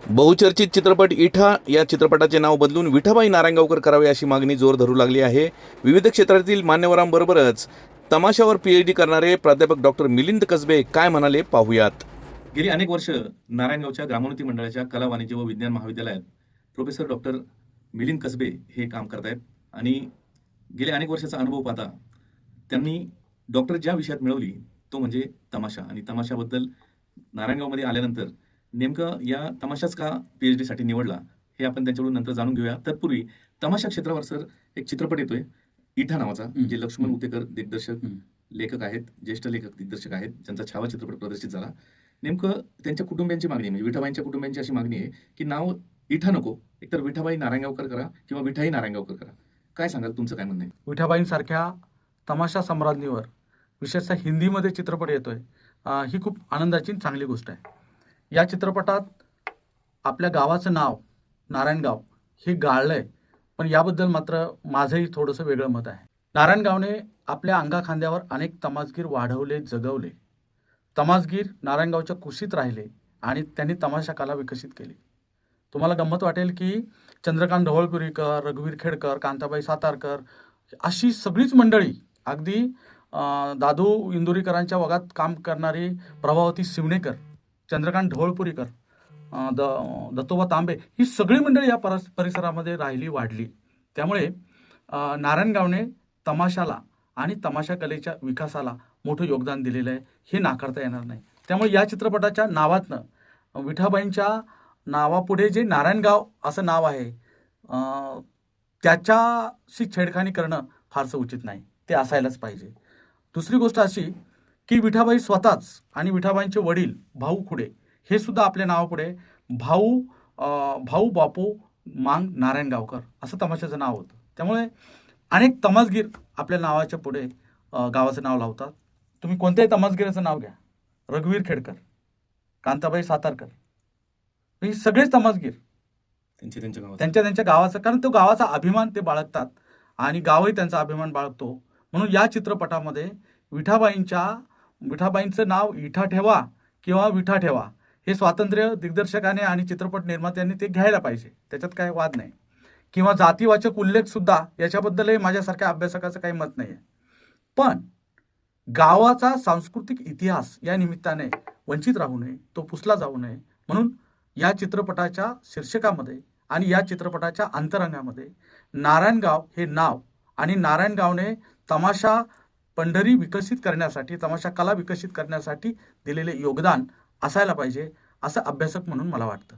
बहुचर्चित चित्रपट इठा या चित्रपटाचे नाव बदलून विठाबाई नारायणगावकर करावे अशी मागणी जोर धरू लागली आहे। विविध क्षेत्रातील मान्यवरांबरोबरच तमाशावर पीएचडी करणारे प्राध्यापक डॉक्टर मिलिंद कसबे काय म्हणाले पाहूयात। गेली अनेक वर्ष नारायणगावच्या ग्रामोन्नती मंडळाच्या कला वाणिज्य व विज्ञान महाविद्यालयात प्रोफेसर डॉक्टर मिलिंद कसबे हे काम करतायत आणि गेले अनेक वर्षाचा अनुभव पाहता त्यांनी डॉक्टर ज्या विषयात मिळवली तो म्हणजे तमाशा। आणि तमाशाबद्दल नारायणगावमध्ये आल्यानंतर नेमकं या तमाशाच का पीएचडी साठी निवडला हे आपण त्यांच्याकडून नंतर जाणून घेऊया। तत्पूर्वी तमाशा क्षेत्रावर सर एक चित्रपट येतोय इठा नावाचा, जे लक्ष्मण उतेकर दिग्दर्शक लेखक आहेत, ज्येष्ठ लेखक दिग्दर्शक आहेत, ज्यांचा छावा चित्रपट प्रदर्शित झाला। नेमकं त्यांच्या कुटुंबियांची मागणी म्हणजे विठाबाईंच्या कुटुंबियांची अशी मागणी आहे की नाव इठा नको, एकतर विठाबाई नारायणगावकर करा किंवा विठाई नारायणगावकर करा। काय सांगाल, तुमचं काय म्हणणं आहे? विठाबाईंसारख्या तमाशा सम्राज्ञीवर विशेषतः हिंदीमध्ये चित्रपट येतोय, ही खूप आनंदाची चांगली गोष्ट आहे। या चित्रपटात आपल्या गावाचं नाव नारायणगाव हे गाळलंय, पण याबद्दल मात्र माझंही थोडंसं वेगळं मत आहे। नारायणगावने आपल्या अंगाखांद्यावर अनेक तमासगीर वाढवले, जगवले। तमासगीर नारायणगावच्या कुशीत राहिले आणि त्यांनी तमाशा कला विकसित केली। तुम्हाला गंमत वाटेल की चंद्रकांत ढवळपुरीकर, रघुवीर खेडकर, कांताबाई सातारकर अशी सगळीच मंडळी, अगदी दादू इंदुरीकरांच्या वगात काम करणारी प्रभावती शिवणेकर, चंद्रकांत ढवळपुरीकर, दत्तोबा तांबे, ही सगळी मंडळी या परिसरामध्ये राहिली, वाढली। त्यामुळे नारायणगावने तमाशाला आणि तमाशा कलेच्या विकासाला मोठं योगदान दिलेलं आहे, हे नाकारता येणार नाही। त्यामुळे या चित्रपटाच्या नावातनं विठाबाईंच्या नावापुढे जे नारायणगाव असं नाव आहे त्याच्याशी छेडखानी करणं फारसं उचित नाही, ते असायलाच पाहिजे। दुसरी गोष्ट अशी की विठाबाई स्वतःच आणि विठाबाईंचे वडील भाऊ खुडे हे सुद्धा आपल्या नावापुढे भाऊ बापू मांग नारायणगावकर असं तमाशाचं नाव होतं। त्यामुळे अनेक तमासगीर आपल्या नावाच्या पुढे गावाचं नाव लावतात। तुम्ही कोणत्याही तमासगीराचं नाव घ्या, रघुवीर खेडकर, कांताबाई सातारकर, हे सगळेच तमासगीर त्यांच्या गावाचं, कारण तो गावाचा अभिमान ते बाळगतात आणि गावही त्यांचा अभिमान बाळगतो। म्हणून या चित्रपटामध्ये विठाबाईंचं नाव इठा ठेवा किंवा विठा ठेवा हे स्वातंत्र्य दिग्दर्शकाने आणि चित्रपट निर्मात्यांनी ते घ्यायला पाहिजे, त्याच्यात काही वाद नाही। किंवा जातीवाचक उल्लेख सुद्धा याच्याबद्दलही माझ्यासारख्या अभ्यासकाचं काही मत नाही आहे। पण गावाचा सांस्कृतिक इतिहास या निमित्ताने वंचित राहू नये, तो पुसला जाऊ नये, म्हणून या चित्रपटाच्या शीर्षकामध्ये आणि या चित्रपटाच्या अंतरंगामध्ये नारायणगाव हे नाव आणि नारायणगावने तमाशा पंढरी विकसित करण्यासाठी, तमाशा कला विकसित करण्यासाठी दिलेले योगदान असायला पाहिजे, असं अभ्यासक म्हणून मला वाटतं।